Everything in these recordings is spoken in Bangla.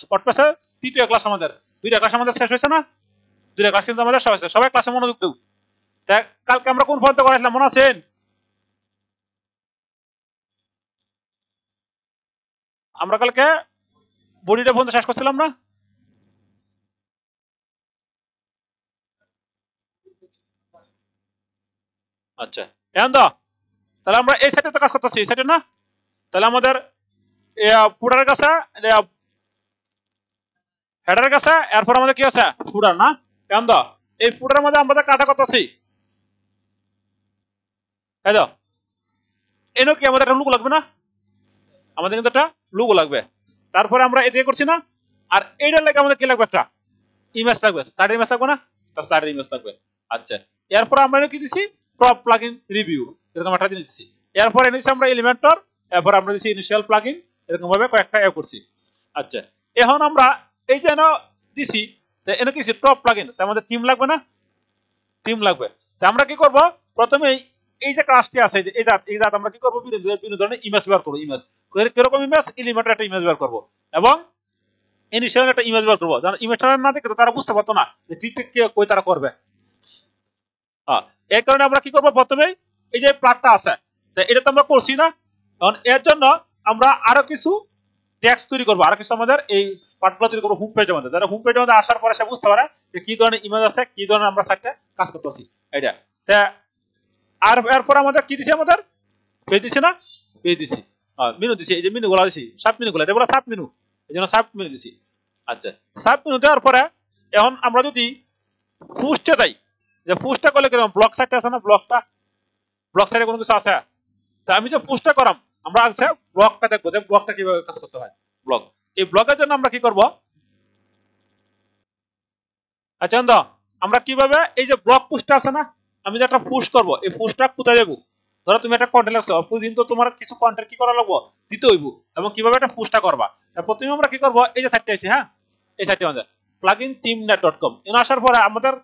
স্পটপ্যাসের তৃতীয় ক্লাস আমাদের, দুইটা ক্লাস আমাদের শেষ হয়েছে না, দুইটা ক্লাস কিন্তু আমাদের শেষ হয়েছে, সবাই ক্লাসে মনোযোগ দেব। কালকে আমরা কোন পর্যন্ত করাইছিলাম মনে আছেন? আমরা কালকে বডিটা পর্যন্ত শেষ করছিলাম না? আচ্ছা এখন তো তাহলে আমরা এই সাইডে তো কাজ করতেছি, এই সাইডে না? তাহলে আমাদের ফুডারের কাছে, হেডারের কাছে, এরপর আমাদের কি আছে ফুডার না? এখন তো এই ফুডারের মধ্যে আমরা কাটা করতেছি, তাই তো এনো কি আমাদের একটা লুগো লাগবে না? আমাদের কিন্তু একটা লুগো লাগবে। তারপরে আমরা এদিকে করছি না, আর এইটার লাগে আমাদের কি লাগবে? একটা ইমেজ লাগবে, স্লাইডের ইমেজ লাগবে না? স্লাইডের ইমেজ লাগবে। আচ্ছা এরপর আমরা কি দিছি? টপ প্লাগইন রিভিউ, এরকম একটা জিনিস দিছি। এরপর এনেছি আমরা এলিমেন্টর, এরপর আমরা দিছি ইনিশিয়াল প্লাগইন, এরকম ভাবে কয়েকটা করছি। আচ্ছা এখন আমরা এই যে দিছি, এনে কি টপ প্লাগইন, তার মধ্যে থিম লাগবে না? থিম লাগবে। তা আমরা কি করব? প্রথমে এই যে ক্লাসটি আছে, এই জাত আমরা কি করব? বিভিন্ন ধরনের ইমেজ বের করব। ইমেজ কিরকম ইমেজ? এলিমেন্টর একটা ইমেজ বের করব এবং ইনিশিয়াল একটা ইমেজ বের করব। যারা ইমেজটা না দেখে তো তারা বুঝতে পারতো না যে ঠিক কে কই তারা করবে। এই কারণে আমরা কি করব? প্রথমে এই যে প্লটটা আছে, এটা তো আমরা করছি না, কারণ এর জন্য আমরা আরো কিছু টেক্সট তৈরি করব, আরো কিছু আমাদের এই পার্টগুলো তৈরি করবো হোম পেজের মধ্যে। যারা হোম পেজের মধ্যে আসার পরে সে বুঝতে পারে যে কি ধরনের ইমেজ আছে, কি ধরনের আমরা সাইটে কাজ করতেছি। এটা আর এরপর আমাদের কি দিছি? আমাদের পেজ দিছি না? পেজ দিছি, মেনু দিছি, এই যে মেনুগুলো দিছি, সাব মেনুগুলো, এটা বলে সাব মেনু, এই জন্য সাব মেনু দিছি। আচ্ছা সাব মেনু দেওয়ার পরে এখন আমরা যদি পোস্টে যাই, যে পোস্টটা করলে কিরকম? ব্লক সাইট আছে না? ব্লক সাইটে কোনো কিছু আছে? তা আমি যে পোস্টটা করাম, আমরা আছে ব্লকটা দেখবো যে ব্লকটা কিভাবে কাজ করতে হয়। ব্লক, এই ব্লকের জন্য আমরা কি করব? আচ্ছা আমরা কিভাবে এই যে ব্লক পোস্টটা আছে না, আমি যে একটা পোস্ট করব, এই পোস্টটা কোথায় দেবো? ধরো তুমি একটা কন্টেন্ট লাগছো, প্রতিদিন তো তোমার কিছু কন্টেন্ট কি করা লাগবো? দিতে হইব। এবং কিভাবে একটা পোস্টটা করবা, প্রথমে আমরা কি করব? এই যে সাইটটা আছে, হ্যাঁ এই সাইটটা আমাদের pluginteamnet.com, এখানে আসার পরে আমাদের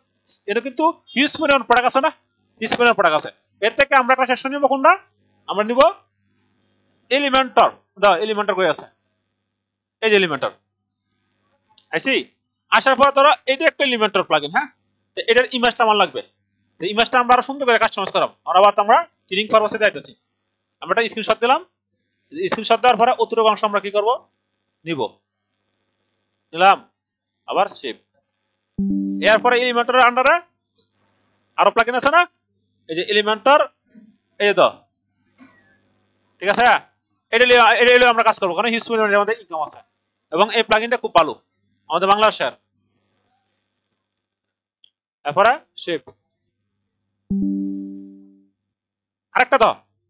এটা কিন্তু হিউজ পরিমাণ প্রোডাক্ট আছে না? হিউজ পরিমাণ প্রোডাক্ট আছে। এর থেকে আমরা একটা সেকশন নিব, কোনটা? আমরা নিব এলিমেন্টর। দাও এলিমেন্টর কই আছে? এই যে এলিমেন্টর আইছি। আসার পর ধরো এটা একটা এলিমেন্টর প্লাগইন, হ্যাঁ তো এটার ইমেজটা আমার লাগবে। তো ইমেজটা আমরা আরো সুন্দর করে কাস্টমাইজ করাম। আমরা ট্রেনিং পারপাসে যাইতেছি, আমরা একটা স্ক্রিনশট দিলাম। স্ক্রিনশট দেওয়ার পরে অতিরিক্ত অংশ আমরা কি করব? নিব, নিলাম, আবার সেভ। এরপরে এলিমেন্টরের আন্ডারে আরো প্লাগইন আছে না? এই যে এলিমেন্টর, এই তো ঠিক আছে, এটা আমরা কাজ করবো, কারণ হিউজ পরিমাণে আমাদের ইনকাম আছে এবং এই প্লাগইনটা খুব ভালো, আমাদের বাংলার শেয়ার। এরপরে সেভ।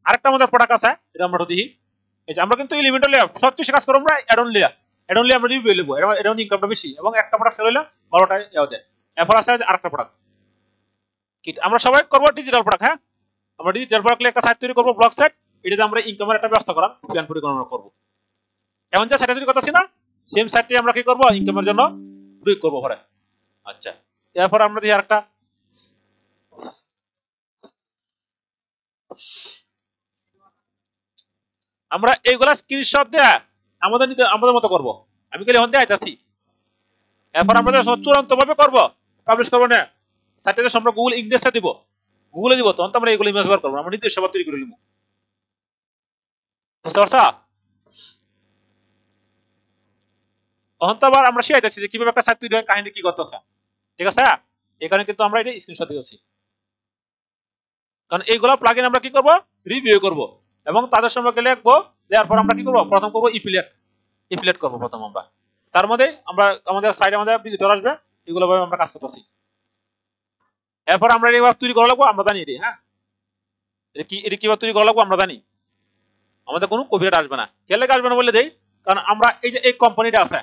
আরেকটা আমাদের প্রোডাক্ট আছে, এটা আমরা দেখি। এই যে আমরা কিন্তু এলিমেন্টর লিয়া সবচেয়ে কাজ করব, আমরা অ্যাডন লিয়া আমরা রিভিউ লিখবো, অ্যাডন ইনকামটা বেশি এবং একটা প্রোডাক্ট সেল হইলে ভালোটাই ইয়াতে। এরপর আছে আরেকটা প্রোডাক্ট, কি আমরা সবাই করব ডিজিটাল প্রোডাক্ট। হ্যাঁ আমরা ডিজিটাল প্রোডাক্ট একটা সাইট তৈরি করব, ব্লগ সাইট, এটাতে আমরা ইনকামের একটা ব্যবস্থা করার প্ল্যান পরিকল্পনা করব। এখন যে সাইটটা তৈরি করতেছি না, সেম সাইটটি আমরা কি করব? ইনকামের জন্য প্রয়োগ করব পরে। আচ্ছা এরপর আমরা দেখি আরেকটা, আমরা এইগুলা স্ক্রিনশট দেয়া আমাদের মতো করব। আমি খালি এখন দেখাইতাছি, এরপর আমরা চূড়ান্ত ভাবে করব, পাবলিশ করব না সাইটে। আমরা গুগল ইন্ডেক্সে দিব, গুগলে দিব, তখন তো আমরা এগুলো ইমেজ বার করব, আমরা নিজস্ব ভাবে তৈরি করে নিব। বুঝতে পারছো? তখন তো আবার আমরা শিখাইতেছি যে কিভাবে একটা সাইট তৈরি হয়, কাহিনী কি করতেছে। ঠিক আছে, এখানে কিন্তু আমরা এটা স্ক্রিনশট দিয়েছি, কারণ এইগুলা প্লাগইন আমরা কি করব? রিভিউ করব এবং তাদের সম্পর্কে লিখবো। দেওয়ার পর আমরা কি করব? প্রথম করব এফিলিয়েট করব প্রথম আমরা। তার মধ্যে আমরা আমাদের সাইডে আমাদের ভিজিটর আসবে, এগুলো ভাবে আমরা কাজ করতেছি। এরপর আমরা এইভাবে তৈরি করা লাগবো, আমরা জানি এটি। হ্যাঁ এটা কিভাবে তৈরি করা লাগবো আমরা জানি, আমাদের কোনো কপিরাইট আসবে না। কেলে আসবে না বলে দেই, কারণ আমরা এই যে এই কোম্পানিটা আছে,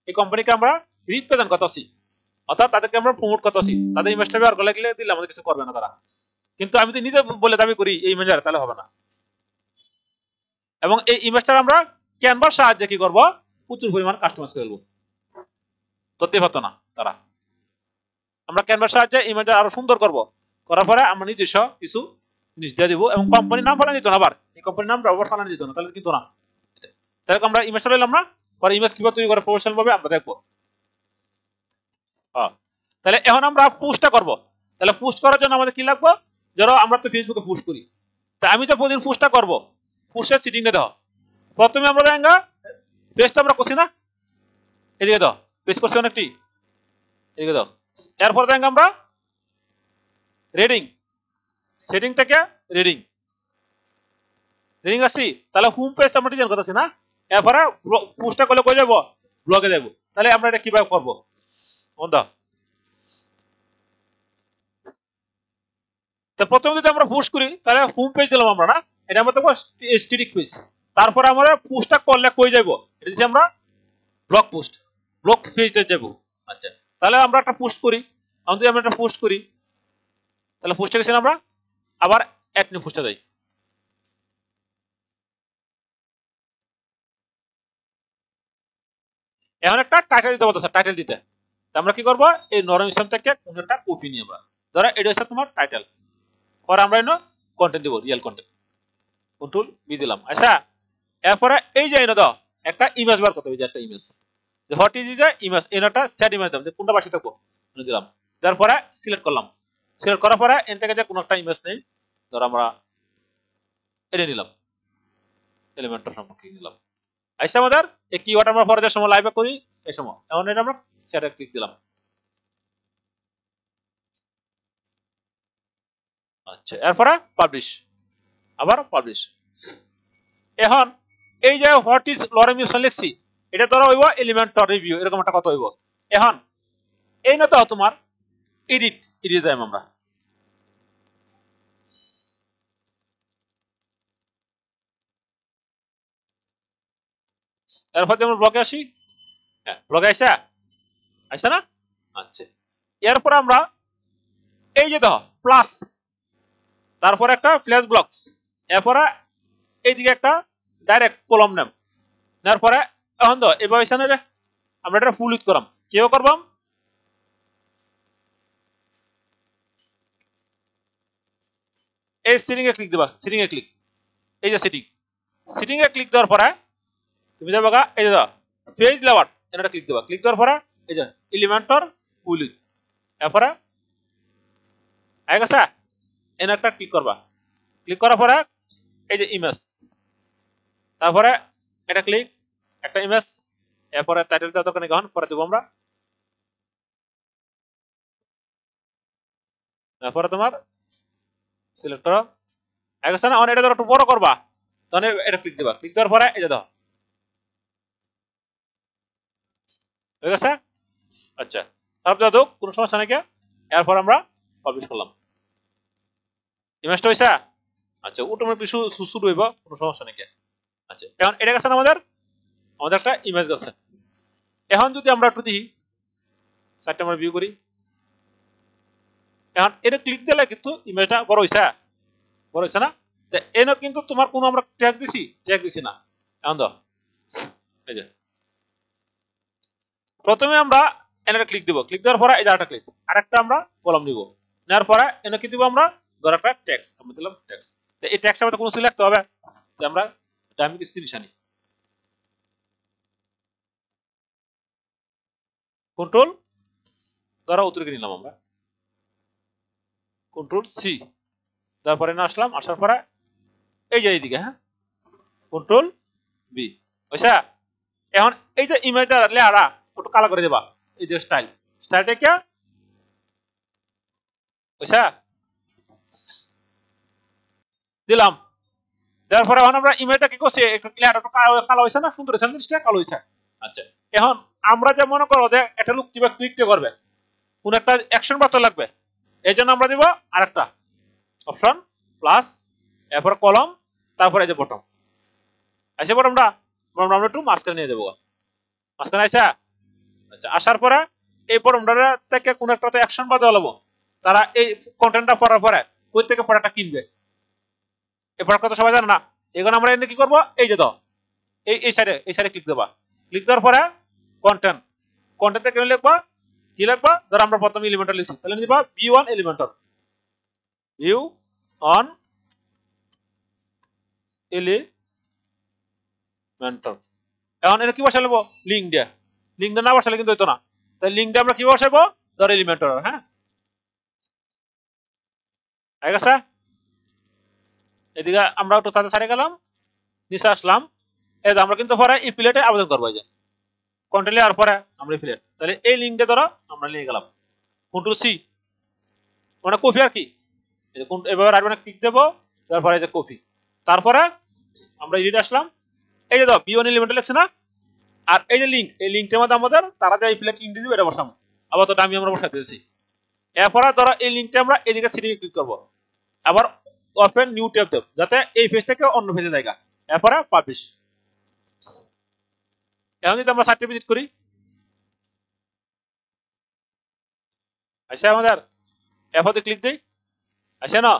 এই কোম্পানিকে আমরা রিপ্রেজেন্ট করতেছি, অর্থাৎ তাদেরকে আমরা প্রমোট করতেছি। তাদের ইমেজটা ব্যবহার করে দিলে আমাদের কিছু করবে না তারা। কিন্তু আমি তো নিজে বলে দাবি করি এই ইমেজের, তাহলে হবে না। এবং এই ইমেজটা আমরা ক্যানভার সাহায্যে কি করব? প্রচুর পরিমাণ কাস্টমাইজ করে ফেলবো, ধরতে পারতো না তারা। আমরা ক্যানভার সাহায্যে ইমেজটা আরো সুন্দর করব, করার পরে আমরা নিজস্ব কিছু জিনিস দিয়ে দিব এবং কোম্পানির নাম ফেলা দিত না। আবার এই কোম্পানির নামটা আবার ফালানো দিত না, তাহলে কিন্তু না। তাহলে আমরা ইমেজটা লইলাম না, পরে ইমেজ কিভাবে তৈরি করে প্রফেশনাল ভাবে আমরা দেখবো। তাহলে এখন আমরা পোস্টটা করব। তাহলে পোস্ট করার জন্য আমাদের কি লাগবে? ধরো আমরা তো ফেসবুকে পোস্ট করি, তা আমি তো প্রতিদিন পোস্টটা করব। পোস্টের সেটিংটা দাও। প্রথমে আমরা দেখাঙ্গা পেজটা আমরা করছি না, এদিকে দাও, পেজ করছি অনেকটি, এদিকে দাও। এরপর দেখাঙ্গা আমরা রিডিং, সেটিং থেকে রিডিং রিডিং আসছি। তাহলে হোম পেজ আমরা ডিজাইন করতেছি না, এরপরে পোস্টটা করলে কই যাব? ব্লগে যাব। তাহলে আমরা এটা কিভাবে করব? দাও। তো প্রথমে যদি আমরা পোস্ট করি তাহলে হোম পেজ দিলাম আমরা না, এটা আমরা দেবো স্ট্যাটিক পেজ। তারপরে আমরা পোস্টটা করলে কই যাব? এটা দিচ্ছি আমরা ব্লগ পোস্ট, ব্লগ পেজে যাব। আচ্ছা, তাহলে আমরা একটা পোস্ট করি। যদি আমরা একটা পোস্ট করি তাহলে পোস্টে গেছি আমরা, আবার এক নিউ পোস্টে যাই। এখন একটা টাইটেল দিতে বলতেছে, টাইটেল দিতে। আমরা কি করব? এই নরম ইসলাম থেকে কোন একটা কপি নিয়ে আমরা, ধরো এটা হচ্ছে তোমার টাইটেল, পরে আমরা এনে কন্টেন্ট দিব, রিয়েল কন্টেন্ট, কন্ট্রোল বি দিলাম। আচ্ছা, এরপরে এই যে এনে দাও একটা ইমেজ বার করতে হবে, যে একটা ইমেজ, যে হোয়াট ইজ যে ইমেজ, এনটা সেট ইমেজ দাও, যে কোনটা বাসি থাকবো এনে দিলাম। তারপরে সিলেক্ট করলাম, সিলেক্ট করার পরে এন থেকে যে কোনো একটা ইমেজ নেই, ধরো আমরা এটা নিলাম, এলিমেন্টর সম্পর্কে নিলাম। আচ্ছা, আমাদের এই কিওয়ার্ড আমরা পরে যে সময় লাইভে করি এই সময়, এখন এটা আমরা সেটে ক্লিক দিলাম। আচ্ছা, এরপরে পাবলিশ, আবার পাবলিশ। এখন এই যে হোয়াট ইজ লরেম ইউশন লিখছি, এটা ধরো হইব এলিমেন্টর রিভিউ, এরকম একটা কথা হইব। এখন এই না তো তোমার এডিট, এডিট যাই আমরা। এরপর আমরা ব্লগে আসি। হ্যাঁ, ব্লগে আইসা আইসা না? আচ্ছা, এরপর আমরা এই যে দেখো প্লাস, তারপর একটা ফ্ল্যাশ ব্লকস, এরপরে এইদিকে একটা ডাইরেক্ট কলম নেম, নেওয়ার পরে এখন তো এবার রে আমরা এটা ফুল ইউজ করাম। কেউ করবাম এই সেটিং এ ক্লিক দিবা, সেটিং এ ক্লিক, এই যে সেটিং, সেটিং এ ক্লিক দেওয়ার পরে তুমি যাবে এই যে পেজ লেআউট, এটা ক্লিক দিবা। ক্লিক দেওয়ার পরে এই যে এলিমেন্টর ফুল ইউজ, এরপরে আই গেছে, এনে একটা ক্লিক করবা। ক্লিক করার পরে এই যে ইমেজ, তারপরে এটা ক্লিক, একটা ইমেজ, এরপরে টাইটেল দেওয়া দরকার নেই, পরে দেবো আমরা। তারপরে তোমার সিলেক্ট করো, গেছে না? এটা ধরো একটু বড় করবা, তখন এটা ক্লিক দিবা। ক্লিক দেওয়ার পরে এই যে দাও, হয়ে গেছে। আচ্ছা, তারপর দাও কোনো সমস্যা নাকি, এরপর আমরা পাবলিশ করলাম। ইমেজটা হয়েছে। আচ্ছা, অটোমেটিক শুরু হইব, কোনো সমস্যা নাকি। আচ্ছা, এখন এটা গেছে আমাদের, আমাদের একটা ইমেজ গেছে। এখন যদি আমরা একটু দেখি, সাইটটা আমরা ভিউ করি, এখন এটা ক্লিক দিলে কিন্তু ইমেজটা বড় হয়েছে, বড় হয়েছে না? এনে কিন্তু তোমার কোনো আমরা ট্যাগ দিছি, ট্যাগ দিছি না। এখন দাও, এই যে প্রথমে আমরা এনে ক্লিক দিব। ক্লিক দেওয়ার পরে এই যে একটা ক্লিক, আরেকটা আমরা কলম দিব। নেওয়ার পরে এনে কি দিব আমরা? ধর একটা টেক্সট আমরা দিলাম, টেক্সট। এই টেক্সটের মধ্যে কোনো সিলেক্ট হবে, আমরা আমি কিছু জিনিস আনি, কন্ট্রোল ধরো উত্তরকে নিলাম আমরা, কন্ট্রোল সি, তারপরে না আসলাম, আসার পরে এই যে এইদিকে, হ্যাঁ, কন্ট্রোল বি, বুঝছা? এখন এই যে ইমেজটা লেয়ারা একটু কালো করে দেবা, এই যে স্টাইল, স্টাইলটা কে, বুঝছা? দিলাম। দেওয়ার পরে এখন আমরা ইমেজটা কি করছি, একটু লেয়ার একটু কালো হয়েছে না? সুন্দর হয়েছে, জিনিসটা কালো হয়েছে। আচ্ছা, এখন আমরা যে মনে করো যে একটা লুক কিভাবে ক্লিকটা করবে, কোন একটা অ্যাকশন বার্তা লাগবে, এই জন্য আমরা দিব আরেকটা অপশন প্লাস, এরপর কলম, তারপরে এই যে বটম। আইসে বটমটা আমরা একটু মাঝখানে নিয়ে যাবো, মাঝখানে আইসা। আচ্ছা, আসার পরে এই বটমটা থেকে কোন একটা তো অ্যাকশন বাদ দেওয়া, তারা এই কন্টেন্টটা পড়ার পরে কই থেকে পড়াটা কিনবে, এই পড়ার কথা সবাই জানে না। এখন আমরা এনে কি করবো, এই যে দাও এই সাইডে, এই সাইডে ক্লিক দেবা। ক্লিক দেওয়ার পরে কন্টেন্ট, কন্টেন্ট থেকে লিখবা, কি লিখবা? ধর আমরা প্রথমে এলিমেন্টর লিখছি, তাহলে দিবা V1 Elementor, view on Elementor, এখন এটা কি বসাবো লিঙ্ক দিয়ে, লিঙ্ক দিয়ে না বসালে কিন্তু হইতো না, তাই লিঙ্ক দিয়ে আমরা কি বসাবো ধর এলিমেন্টর, হ্যাঁ হয়ে গেছে। এদিকে আমরা একটু তাতে ছাড়ে গেলাম, নিচে আসলাম, এই যে আমরা কিন্তু পরে ইফিলেটে আবেদন করবো, এই যে কন্ট্রোল আর পরে আমরা ইফিলেট, তাহলে এই লিঙ্কটা ধরো আমরা নিয়ে গেলাম, কন্ট্রোল সি মানে কপি আর কি, এভাবে রাইট বাটনে ক্লিক দেবো, তারপরে এই যে কপি, তারপরে আমরা এডিট আসলাম, এই যে দাও বি1 এলিমেন্ট লিখছে না, আর এই যে লিঙ্ক, এই লিঙ্কটার মধ্যে আমাদের তারা যে ইফিলেট লিঙ্ক দিয়ে দিবে এটা বসাবো, আবার তো আমি আমরা বসাতে দিয়েছি। এরপরে ধরো এই লিঙ্কটা আমরা এদিকে সিটিকে ক্লিক করবো, আবার ওপেন নিউ ট্যাব দেব যাতে এই পেজ থেকে অন্য পেজে জায়গা, এরপরে পাবলিশ। এখন যদি আমরা সাইটে ভিজিট করি, আসে আমাদের এফতে ক্লিক দিই, আসে না,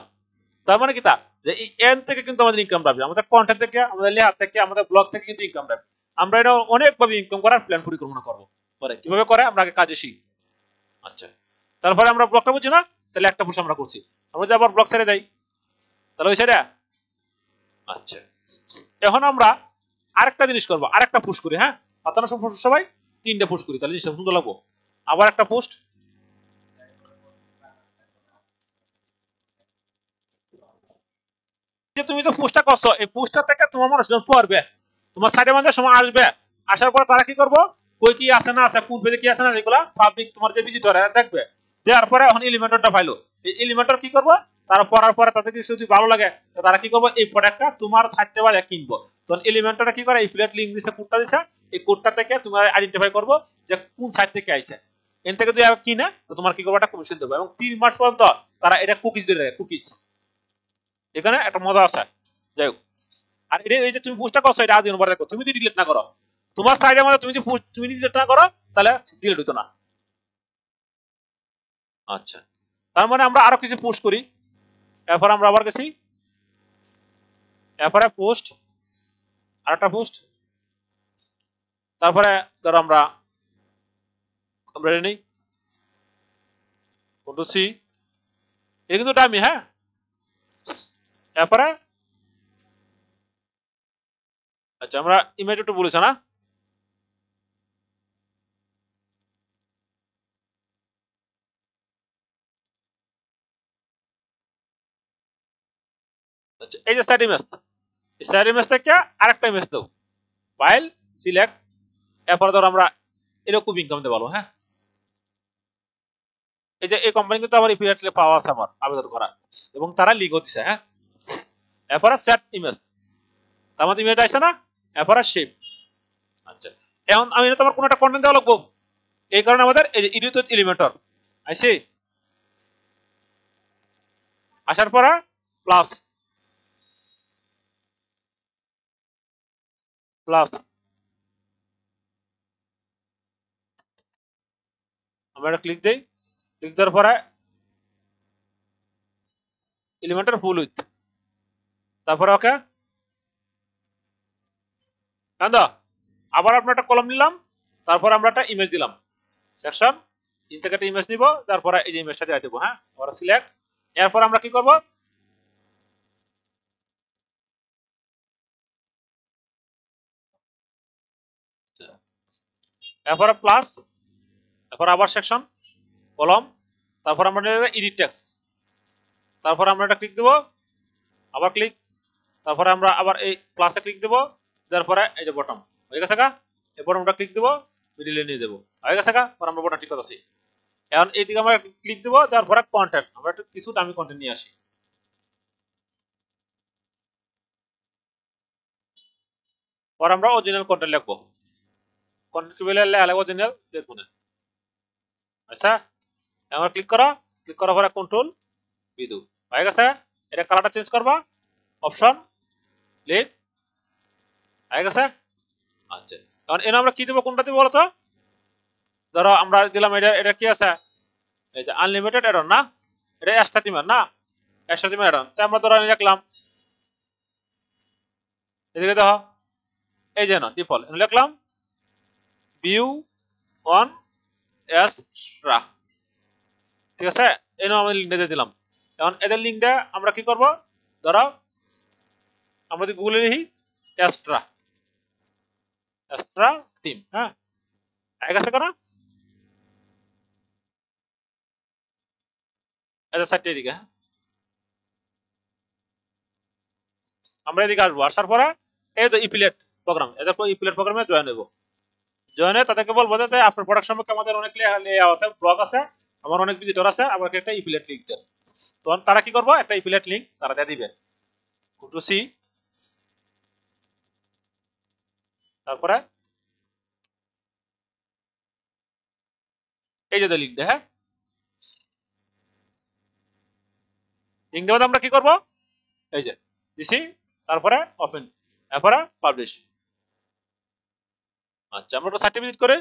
তার মানে কি তা যে এই এন থেকে কিন্তু আমাদের ইনকাম পাবে, আমাদের কন্টেন্ট থেকে, আমাদের লেয়ার থেকে, আমাদের ব্লগ থেকে কিন্তু ইনকাম পাবে। আমরা এটা অনেকভাবে ইনকাম করার প্ল্যান পরিকল্পনা করবো, পরে কিভাবে করে আমরা আগে কাজে শিখি। আচ্ছা, তারপরে আমরা ব্লগটা বুঝি না, তাহলে একটা পুশ আমরা করছি, আমরা যে আবার ব্লগ ছেড়ে দেই, তাহলে ওই ছেড়ে। আচ্ছা, এখন আমরা আরেকটা জিনিস করবো, আরেকটা পুশ করি, হ্যাঁ আপনারা সবাই তিনটা পুশ করি, তাহলে জিনিসটা সুন্দর লাগবো। আবার একটা পোস্ট, যে তুমি তো পোস্টটা করছো, এই পোস্টটা থেকে তোমার মানুষজন পড়বে, তোমার সাইডে মাঝে সময় আসবে, আসার পর তারা কি করবো, কই কি আছে না আছে, কোন পেজে কি আছে না, এগুলা পাবলিক তোমার যে ভিজিটর দেখবে, দেওয়ার পরে এখন এলিমেন্টরটা পাইলো, এই এলিমেন্টর কি করবো, তারা পড়ার পরে তাদের কিছু যদি ভালো লাগে তারা কি করবো, এই প্রোডাক্টটা তোমার সাইটে বাজে কিনবো, তখন এলিমেন্টরটা কি করে, এই প্লেট লিঙ্ক দিছে, কোডটা দিছে, এই কোডটা থেকে তোমার আইডেন্টিফাই করবো যে কোন সাইট থেকে আইছে, এন থেকে যদি কিনে তো তোমার কি করবো, একটা কমিশন দেবো, এবং 3 মাস পর্যন্ত তারা এটা কুকিজ দিয়ে রাখে, কুকিজ, এখানে একটা মজা আছে। যাই হোক, আর এটা এই যে তুমি পোস্টটা করছো এটা আজ দিনবার দেখো, তুমি যদি ডিলিট না করো, তোমার সাইডের মধ্যে তুমি যদি তুমি ডিলিট না করো তাহলে ডিলিট হতো না। আচ্ছা, তার মানে আমরা আরো কিছু পোস্ট করি, এরপর আমরা আবার গেছি, এরপরে পোস্ট, আরেকটা পোস্ট, তারপরে ধরো আমরা আমরা নেই কন্ট্রোল সি, এটা কিন্তু টাইমি, হ্যাঁ এরপরে আচ্ছা আমরা ইমেজ একটু বলেছ না, আচ্ছা এই যে সাইড ইমেজ, এই সাইড ইমেজ থেকে আরেকটা ইমেজ দাও, ফাইল সিলেক্ট, এরপর ধর আমরা এরকম ইনকাম দিতে পারবো, হ্যাঁ এই যে এই কোম্পানি কিন্তু আমার ইপিআরটি পাওয়া আছে আমার আবেদন করা, এবং তারা লিঙ্কও দিছে, হ্যাঁ এরপরে সেট ইমেজ, তার মধ্যে ইমেজ আসছে না, এরপরে শেপ। আচ্ছা, এখন আমি তোমার কোনো একটা কন্টেন্ট দেওয়া লাগবো, এই কারণে আমাদের এই যে এডিট এলিমেন্টর আইছে, আসার পরে প্লাস প্লাস আমরা এটা ক্লিক দেই, ক্লিক দেওয়ার পরে এলিমেন্টর ফুল উইথ, তারপরে ওকে কান্দা, আবার আমরা একটা কলম নিলাম, তারপর আমরা একটা ইমেজ দিলাম, সেকশন ইন থেকে একটা ইমেজ নিব, তারপরে এই যে ইমেজটা দিয়ে দেবো, হ্যাঁ আমরা সিলেক্ট, এরপর আমরা কি করব, এরপরে প্লাস, এরপর আবার সেকশন কলম, তারপর আমরা এডিট টেক্সট, তারপর আমরা এটা ক্লিক দেব, আবার ক্লিক, তারপরে আমরা আবার এই প্লাসে ক্লিক দেব, তারপরে এই যে বটম হয়ে গেছে গা, এই বটমটা ক্লিক দেব, মিডিলে নিয়ে দেবো, হয়ে গেছে গা, পর আমরা বটম ঠিক আছি। এখন এইদিকে আমরা ক্লিক দেব, তারপরে কন্টেন্ট, আমরা একটু কিছু দামি কন্টেন্ট নিয়ে আসি, পর আমরা অরিজিনাল কন্টেন্ট লিখবো, কন্টেন্ট কি বলে অরিজিনাল দেখুন। আচ্ছা, আমরা ক্লিক করো, ক্লিক করার পরে কন্ট্রোল বিদু হয়ে গেছে, এটা কালারটা চেঞ্জ করবা, অপশন লিখ হয়ে গেছে। আচ্ছা, এখন এনে আমরা কি দেবো, কোনটা দেবো বলতো, ধরো আমরা দিলাম এটা, এটা কি আছে, এই যে আনলিমিটেড অ্যাডন না, এটা এক্সট্রা টিমার না, এক্সট্রা টিমার অ্যাডন, তাই আমরা ধরো লিখলাম, এদিকে দেখো এই যে না ডিফল্ট লিখলাম ভিউ অন এক্সট্রা, ঠিক আছে, এনে আমরা লিঙ্কটা দিয়ে দিলাম। এখন এদের লিঙ্কটা আমরা কি করব, ধরো আমরা যদি গুগলে লিখি এক্সট্রা, এক্সট্রা টিম। হ্যাঁ, এক আছে কেন? এটা সাইডটা এদিকে। হ্যাঁ, আমরা এদিকে আসবো, আসার পরে এই তো ইপিলেট প্রোগ্রাম, এদের ইপিলেট প্রোগ্রামে জয়েন হবো। জয়েন হয়ে তাদেরকে বলবো যে আপনার প্রোডাক্ট সম্পর্কে আমাদের অনেক আছে, ব্লগ আছে, আমার অনেক ভিজিটর আছে, আমাকে একটা ইপিলেট লিঙ্ক দেন। তখন তারা কি করবো, একটা ইপিলেট লিঙ্ক তারা দিয়ে দিবে। টু সি, তারপরে এই যে লিঙ্ক দেয়। হ্যাঁ, লিঙ্ক দেওয়াতে আমরা কি করবো, এই যে দিছি, তারপরে ওপেন, তারপরে পাবলিশ। আচ্ছা, আমরা একটা সার্টিফিকেট করে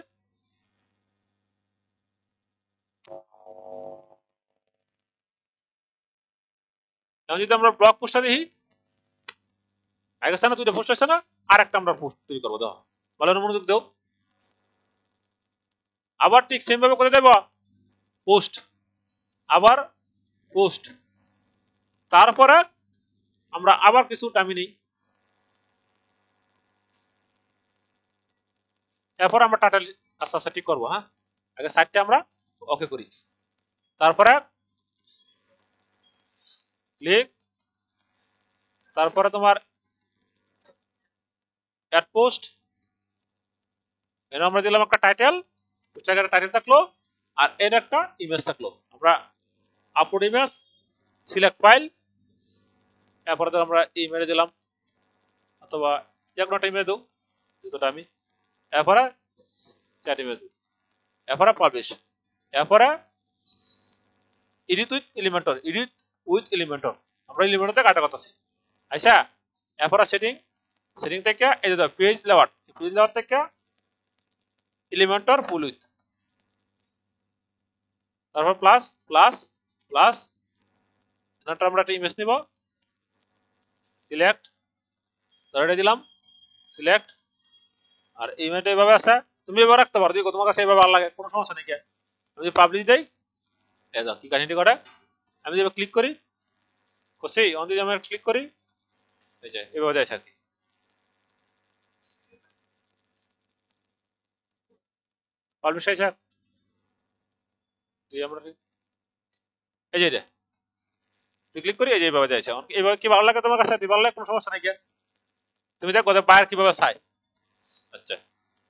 এখন যদি আমরা ব্লগ পোস্টটা দেখি, আগে না দুইটা পোস্ট আছে না, আর একটা আমরা পোস্ট তৈরি করবো। দাও, ভালো মনোযোগ দাও। আবার ঠিক সেম ভাবে করে দেব, পোস্ট, আবার পোস্ট, তারপরে আমরা আবার কিছু টাইম নিই, এরপর আমরা টাইটেল আস্তে আস্তে ঠিক করবো। হ্যাঁ, আগে সাইটটা আমরা ওকে করি, তারপরে ক্লিক, তারপরে তোমার অ্যাড পোস্ট, এর আমরা দিলাম একটা টাইটেল, পোস্টের টাইটেল থাকলো, আর এর একটা ইমেজ থাকলো। আমরা আপলোড ইমেজ, সিলেক্ট ফাইল, এরপরে আমরা ইমেজে দিলাম, অথবা যে কোনো একটা ইমেজ দেবো, যেটা আমি, এরপরে সেট ইমেজ, এরপরে পাবলিশ, এরপরে এডিট উইথ এলিমেন্টর, আমরা এলিমেন্টরতে কাটা করতেছি। আচ্ছা, এরপরে সেটিং থেকে এই যে পেজ লেআউট থেকে এলিমেন্টর ফুল উইথ, তারপর প্লাস প্লাস প্লাস, এখানটা আমরা একটা ইমেজ নিব, সিলেক্ট, ধরে দিলাম সিলেক্ট, আর ইমেজটা এইভাবে আছে, তুমি এবার রাখতে পারো, যদি তোমার কাছে এইভাবে ভালো লাগে, কোনো সমস্যা নেই। আমি যদি পাবলিশ দেই, এই দাও কি কাহিনীটি করে, আমি যদি ক্লিক করি, করছি অন যদি আমরা ক্লিক করি, এই যে এভাবে যাইছে আর কি। পাবলিশ হয়েছে, তুই আমরা এই যে তুই ক্লিক করি, এই যে এইভাবে যাইছে। এইভাবে কি ভালো লাগে তোমার কাছে, তুই ভালো লাগে, কোনো সমস্যা নাই। তুমি দেখো বায়ার কিভাবে চাই। আচ্ছা,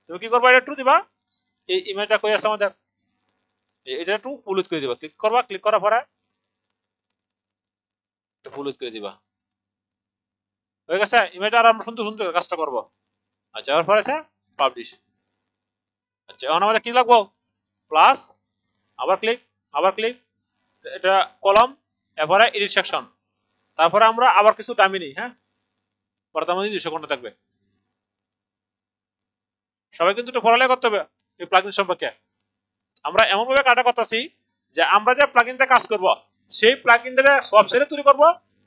তুমি কি করবা, এটা টু দিবা, এই ইমেজটা কই আছে আমাদের, এটা একটু ফুল উইথ করে দিবা, ক্লিক করবা, ক্লিক করার পরে ফুল উইথ করে দিবা, হয়ে গেছে ইমেজটা। আর আমরা সুন্দর সুন্দর কাজটা করবো। আচ্ছা, এবার পরে আছে পাবলিশ। আচ্ছা, এখন আমাদের কি লাগবো, প্লাস, আবার ক্লিক, আবার ক্লিক, এটা কলম, এরপরে এডিট সেকশন, তারপরে আমরা আবার কিছু দামি নিই। হ্যাঁ, বর্তমানে 200 ঘন্টা থাকবে। সবাই কিন্তু একটু পড়ালেখা করতে হবে এই প্লাগইন সম্পর্কে। আমরা এমন ভাবে কাটা করতেছি যে আমরা যে প্লাগইনটা কাজ করব, সেই প্লাগইনটা সফটওয়্যারে তৈরি করব,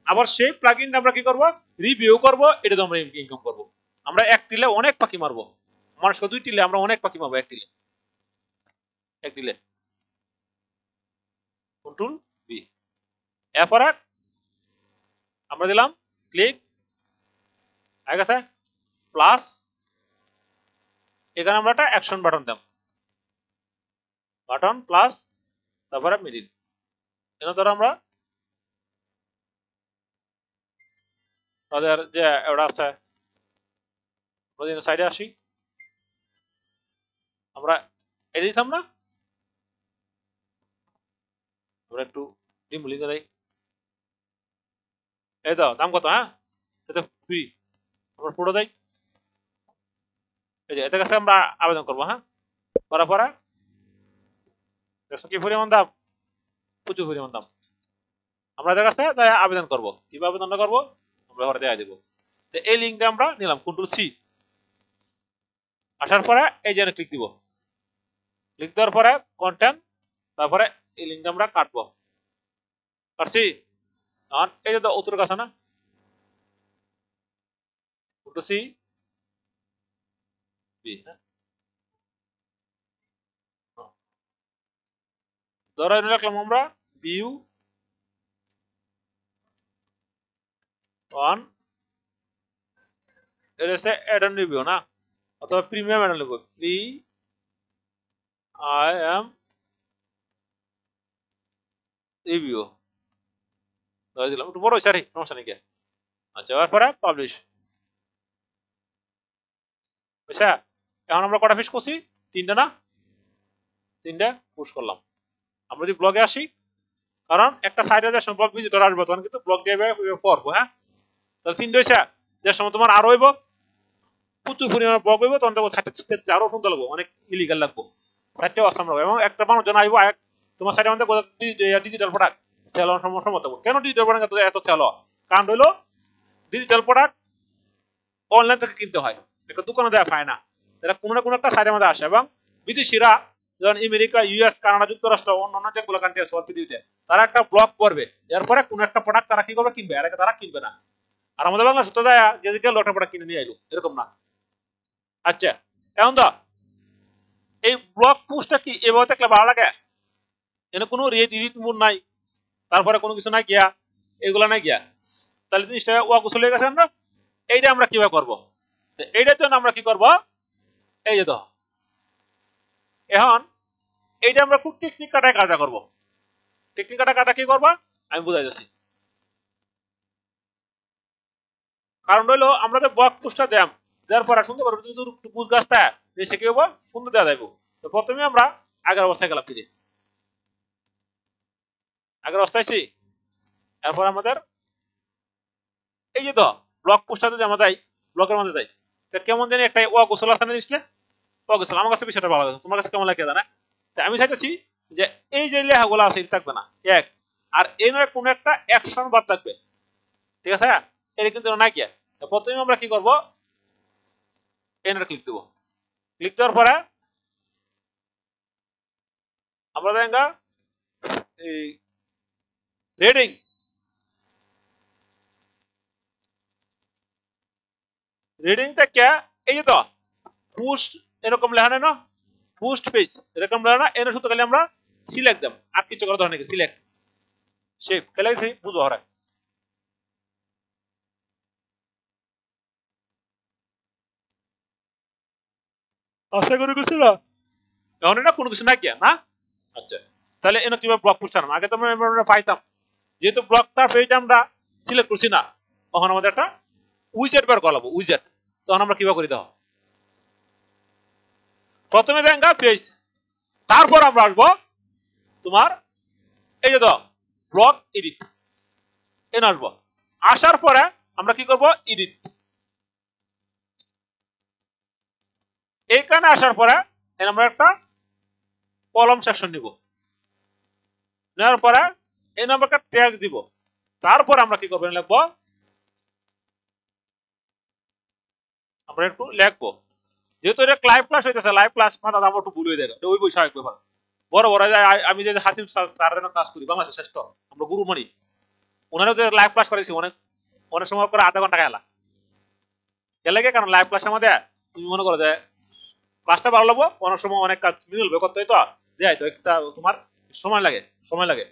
আবার সেই প্লাগইনটা আমরা কি করব, রিভিউ করব, এটা দিয়ে আমরা ইনকাম করব। আমরা এক টিলে অনেক পাখি মারবো, মানুষ দুই টিলে আমরা অনেক পাখি মারবো, এক টিলে কন্ট্রোল বি, এরপরে আমরা দিলাম ক্লিক, হয়ে গেছে, প্লাস, এখানে আমরা একটা অ্যাকশন বাটন দিলাম, বাটন প্লাস, তারপরে মিডিল, এখানে ধরো আমরা তাদের যে ওটা আছে, সাইডে আসি, আমরা এটা দিতাম না, আমরা একটু ডিম লিখে দেই, এই দাও দাম কত, হ্যাঁ এটা ফ্রি, আমরা পুরো দেই, এই যে এটার কাছে আমরা আবেদন করবো। হ্যাঁ, করার পরে কি পরিমাণ দাম, প্রচুর পরিমাণ দাম, আমরা এদের কাছে আবেদন করবো। কিভাবে আবেদনটা করবো, আমরা ঘরে দেওয়া দেবো। এই লিঙ্কটা আমরা নিলাম, কন্ট্রোল সি, আসার পরে এই যে ক্লিক দিব, ক্লিক দেওয়ার পরে কন্টেন্ট, তারপরে এই লিঙ্কটা আমরা কাটবো, কাটছি। এই যে উত্তর কাছে না, কন্ট্রোল সি বি, হ্যাঁ, ধরো রাখলাম আমরা ভিউ অন, এটা হচ্ছে অ্যাড অন রিভিউ না, অথবা প্রিমিয়াম এনে লিখবো প্রিমিয়াম রিভিউ দিলাম, একটু বড় হয়েছে আরে সমস্যা নেই। আচ্ছা এরপরে পাবলিশ। আচ্ছা এখন আমরা কটা ফিস করছি? তিনটা না? তিনটা পুশ করলাম। আমরা যদি ব্লগে আসি, কারণ একটা সাইডে যে ব্লগ ভিজিটর আসবে তখন কিন্তু ব্লগ দিয়ে পড়বো, হ্যাঁ? তাহলে তিনটা হয়েছে, যে সময় তোমার আরো হইব প্রচুর পরিমাণে ব্লগ হইব, তখন দেখবো সাইডে আরো সুন্দর লাগবো, অনেক ইলিগাল লাগবো, সাইডটা অসাম লাগবে। এবং একটা মানুষজন আইবো তোমার সাইডে আমাদের ডিজিটাল প্রোডাক্ট সেল সমস্যা থাকবো। কেন ডিজিটাল প্রোডাক্ট এত সেল? কারণ হইলো ডিজিটাল প্রোডাক্ট অনলাইন থেকে কিনতে হয়, একটা দোকানে দেওয়া পায় না, এটা কোনো না কোনো একটা সাইডের মধ্যে আসে। এবং বিদেশিরা যেমন আমেরিকা, ইউএস, কানাডা, যুক্তরাষ্ট্র, অন্যান্য যেগুলো কান্ট্রি আছে পৃথিবীতে, তারা একটা ব্লক করবে, এরপরে কোনো একটা প্রোডাক্ট তারা কি করবে? কিনবে, আর তারা কিনবে না। আর আমাদের বাংলা সত্য দেয় যে গেল একটা প্রোডাক্ট কিনে নিয়ে আইলো, এরকম না। আচ্ছা এখন তো এই ব্লগ পোস্টটা কি এভাবে দেখলে ভালো লাগে? এখানে কোনো রিড মুড নাই, তারপরে কোনো কিছু নাই গিয়া, এগুলা নাই গিয়া, তাহলে জিনিসটা ওয়াক চলে গেছে না। এইটা আমরা কিভাবে করবো? এইটার জন্য আমরা কি করবো? এই যে দেখো এখন এইটা আমরা খুব টেকনিক কাটায় কাজটা করবো। টেকনিক কাটা কি করবো আমি বুঝাই যাচ্ছি। কারণ হইলো আমরা যে ব্লক পোস্টটা দেম, দেওয়ার পর সুন্দর করে যদি বুঝ গাছটা সে কি হবো? সুন্দর দেওয়া যাইব। তো প্রথমে আমরা আগের অবস্থায় গেলাম, ফিরে আগের অবস্থায় আছি। এরপর আমাদের এই যে তো ব্লক পোস্টটা যদি আমরা যাই, ব্লকের মধ্যে যাই, তা কেমন জানি একটা ওয়া গোসল আছে না জিনিসটা? ওয়া গোসল আমার কাছে বিষয়টা ভালো লাগে, তোমার কাছে কেমন লাগে জানা? আমি চাইতেছি যে এই যে লেখাগুলো আছে এটা থাকবে না এক, আর এই নয় কোনো একটা অ্যাকশন বার থাকবে, ঠিক আছে? এটা কিন্তু নাই কি। প্রথমে আমরা কি করব? এনার ক্লিক দেবো। ক্লিক দেওয়ার পরে আমরা দেখা এই রেডিং, রিডিং থেকে এই যে তো পোস্ট এরকম লেখা নেই না, পোস্ট পেজ এরকম লেখা না, এর শুধু খালি আমরা সিলেক্ট দেব, আর কিছু করার দরকার নেই। সিলেক্ট শেপ খেলে গেছি বুঝবো হরে। আশা করি কিছু না, এখন এটা কোনো কিছু নাই কি না। আচ্ছা তাহলে এনে কিভাবে ব্লক পোস্ট আনাম? আগে তো আমরা পাইতাম, যেহেতু ব্লকটা পেজ আমরা সিলেক্ট করছি না, তখন আমাদের একটা উইজেট বের করা লাগবে, উইজেট। তখন আমরা কিভাবে করি দেখো, প্রথমে দেখা পেজ, তারপর আমরা আসবো তোমার এই যে দাও ব্লক এডিট, এনে আসবো। আসার পরে আমরা কি করব? এডিট। এইখানে আসার পরে আমরা একটা কলম সেকশন নিব, নেওয়ার পরে এই নাম্বারটা ট্যাগ দিব। তারপর আমরা কি করবো? লিখবো, আমরা একটু লিখবো, যেহেতু এটা লাইভ ক্লাস হইতেছে, লাইভ ক্লাস মানে আমরা একটু ভুল হয়ে যায়, ওই বই স্বাভাবিক ব্যাপার। বড় বড় আমি যে হাসিম স্যারের কাজ করি, বাংলাদেশের শ্রেষ্ঠ, আমরা গুরুমণি, ওনারও যে লাইভ ক্লাস করেছি অনেক, অনেক সময় করে আধা ঘন্টা খেলা লাগে। কারণ লাইভ ক্লাসের মধ্যে তুমি মনে করো যে ক্লাসটা ভালো লাগবো, অনেক সময় অনেক কাজ মিলবে করতে হয়, তো যাই তো একটা তোমার সময় লাগে, সময় লাগে।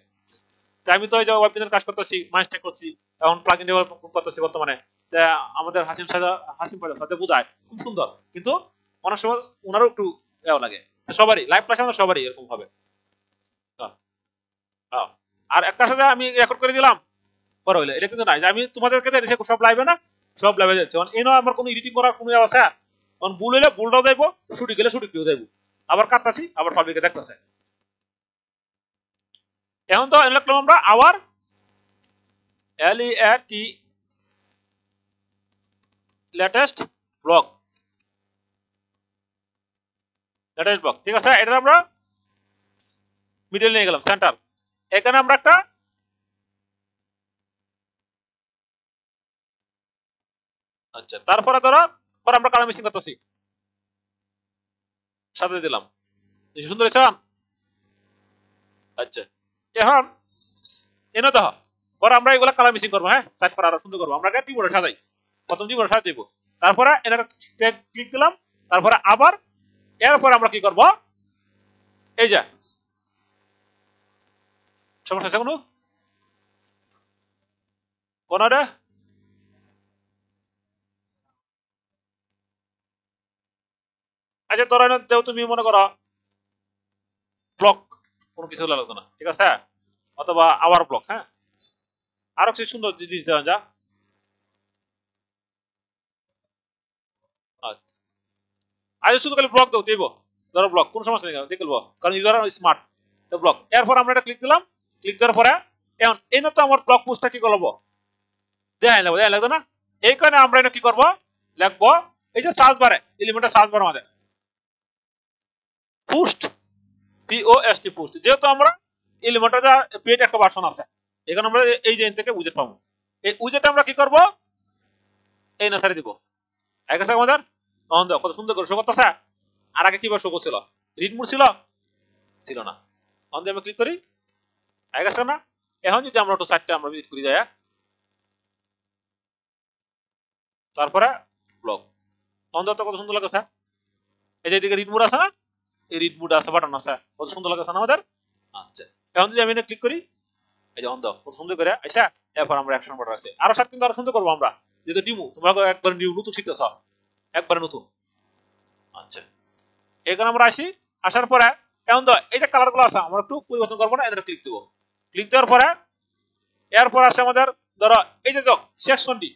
আমি তো ওই যে ওয়েব কাজ করতেছি, মাইস্টেক করছি, এখন প্লাগইন ডেভেলপ করতেছি বর্তমানে। আমাদের হাসিম সাথে বোঝায় খুব সুন্দর, কিন্তু অনেক সময় ওনারও একটু লাগে। সবারই লাইভ ক্লাসে আমাদের সবারই এরকম হবে। আর একটা সাথে আমি রেকর্ড করে দিলাম, পরে হইলে এটা কিন্তু নাই যে আমি তোমাদেরকে দেখে সব লাইভে না, সব লাইভে যাচ্ছে। এই নয় আমার কোনো এডিটিং করার কোনো আছে, তখন ভুল হইলে ভুলটাও যাইবো, ছুটি গেলে ছুটিও যাইবো, আবার কাটতাছি আবার পাবলিকে দেখতেছে। এখন তো লিখলাম আমরা আবার LEAT latest blog, latest blog, ঠিক আছে? এটা আমরা মিডল নিয়ে গেলাম, সেন্টার। এখানে আমরা একটা আচ্ছা, তারপরে ধরো পরে আমরা কালার মিসিং করতেছি, সাথে দিলাম, সুন্দর হয়েছে। আচ্ছা এখন এনে দেখো, পরে আমরা এগুলো কালার মিসিং করবো, হ্যাঁ সাইড করা আরো সুন্দর করবো। আমরা টিবোর্ডে সাজাই, প্রথম টিবোর্ডে সাজাইব, তারপরে এনে ক্লিক দিলাম, তারপরে আবার এরপরে আমরা কি করব? এই যে সমস্যা আছে কোনো কোনটা? আচ্ছা ধরো দেও তুমি মনে করো ব্লক কোনো কিছু লাগতো না, ঠিক আছে, অথবা আওয়ার ব্লক, হ্যাঁ, আরো কিছু সুন্দর জিনিস দেওয়া যা। আচ্ছা আজ শুধু খালি ব্লক দাও দিব, ধরো ব্লক কোন সমস্যা নেই দেখলবো, কারণ ইউজার স্মার্ট। তো ব্লক এরপর আমরা এটা ক্লিক দিলাম, ক্লিক দেওয়ার পরে এখন এই না তো আমার ব্লক পোস্টটা কি করবো দেখাই লাগতো না, এই কারণে আমরা এটা কি করবো লিখবো এই যে সার্চ বারে এলিমেন্টের সার্চ বারের মধ্যে পোস্ট, POST পোস্ট, যেহেতু আমরা এলিমেন্টের পেজ একটা ভার্সন আছে, এখানে আমরা এই যে থেকে উইজেট পাবো, এই উইজেট আমরা কি করব এই না সারি দিব এক আছে আমাদের তখন দেখো কত সুন্দর করে শো করতেছে। আর আগে কিভাবে শো করছিল, রিড মোড ছিল ছিল না, তখন আমি ক্লিক করি এক আছে না। এখন যদি আমরা একটু সাইটটা আমরা ভিজিট করি যায়, তারপরে ব্লগ তখন দেখো কত সুন্দর লাগছে, এই যে এদিকে রিড মোড আছে না, এই রিড মোড আছে বাটন আছে, কত সুন্দর লাগছে না আমাদের। আচ্ছা এখন যদি আমি এটা ক্লিক করি এই যে অন্ধ কত সুন্দর করে আচ্ছা, এরপর আমরা অ্যাকশন বাটন আছে আরো সাত কিন্তু আরো সুন্দর করবো আমরা, যেহেতু নিউ তোমরা একবার নিউ নতুন শিখতেছ একবারে নতুন। আচ্ছা এখানে আমরা আসি, আসার পরে এখন তো এই যে কালার গুলো আছে আমরা একটু পরিবর্তন করবো না, এটা ক্লিক দেবো, ক্লিক দেওয়ার পরে এরপর আসে আমাদের ধরো এই যে সেকশন ডি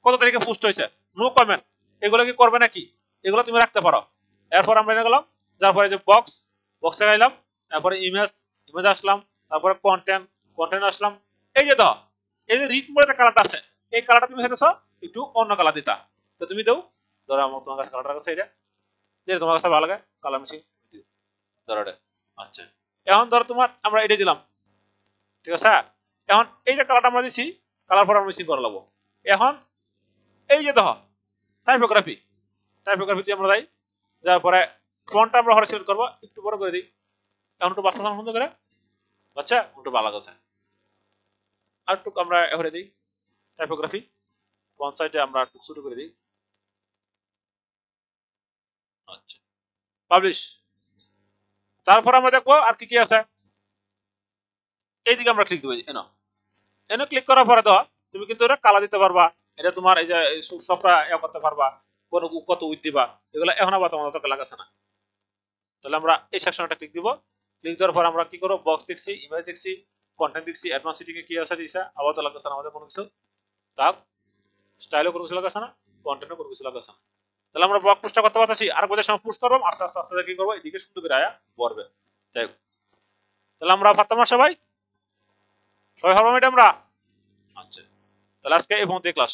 কত তারিখে পোস্ট হয়েছে, নো কমেন্ট, এগুলো কি করবে নাকি, এগুলো তুমি রাখতে পারো। এরপর আমরা এনে গেলাম, তারপরে যে বক্সে গেলাম, তারপরে ইমেজ আসলাম, তারপরে কন্টেন্ট আসলাম, এই যে এই যে রিড মোডে কালারটা আছে এই কালারটা তুমি সেটা একটু অন্য কালার দিতা, তো তুমি দাও ধরো আমার তোমার কাছে কালারটা আছে এটা, যে তোমার কাছে ভালো লাগে কালার মিশিং ধরো এটা। আচ্ছা এখন ধরো তোমার আমরা এটা দিলাম, ঠিক আছে, এখন এই যে কালারটা আমরা দিছি কালার পর আমরা মিশিং করে নেবো। এখন এই যে দেখো টাইপোগ্রাফি দিয়ে আমরা যাই, যার পরে ফন্টটা আমরা হরে সিলেক্ট করবো, একটু বড় করে দিই, এখন একটু বাচ্চা সুন্দর করে বাচ্চা একটু ভালো আছে, আর একটু আমরা হরে দিই টাইপোগ্রাফি ফন্ট সাইডে আমরা একটু ছোট করে দিই। আচ্ছা পাবলিশ, তারপর আমরা দেখবো আর কি কি আছে, এইদিকে আমরা ক্লিক দেবো এনো, এনে ক্লিক করার পরে তো তুমি কিন্তু এটা কালা দিতে পারবা, এটা তোমার এই যে সবটা করতে পারবা, কোন কত উইথ দিবা এগুলো এখন আবার তোমার তোকে লাগাছে না। তাহলে আমরা এই সেকশনটা ক্লিক দিব, ক্লিক দেওয়ার পর আমরা কি করব বক্স দেখছি, ইমেজ দেখছি, কন্টেন্ট দেখছি, অ্যাডভান্স সেটিং এ কি আছে দিছে, আবার তো লাগাছে না আমাদের কোনো কিছু, তাক স্টাইলও কোনো কিছু লাগাছে না, কন্টেন্টও কোনো কিছু লাগাছে না। তাহলে আমরা ব্লগ পোস্টটা করতে পারতেছি, আর বোঝার সময় পোস্ট করবো আস্তে আস্তে আস্তে কি করবো এদিকে সুন্দর করে আয়া পড়বে। যাই হোক তাহলে আমরা পারতাম না সবাই, সবাই হবে আমরা। আচ্ছা তাহলে আজকে এই পর্যন্ত ক্লাস।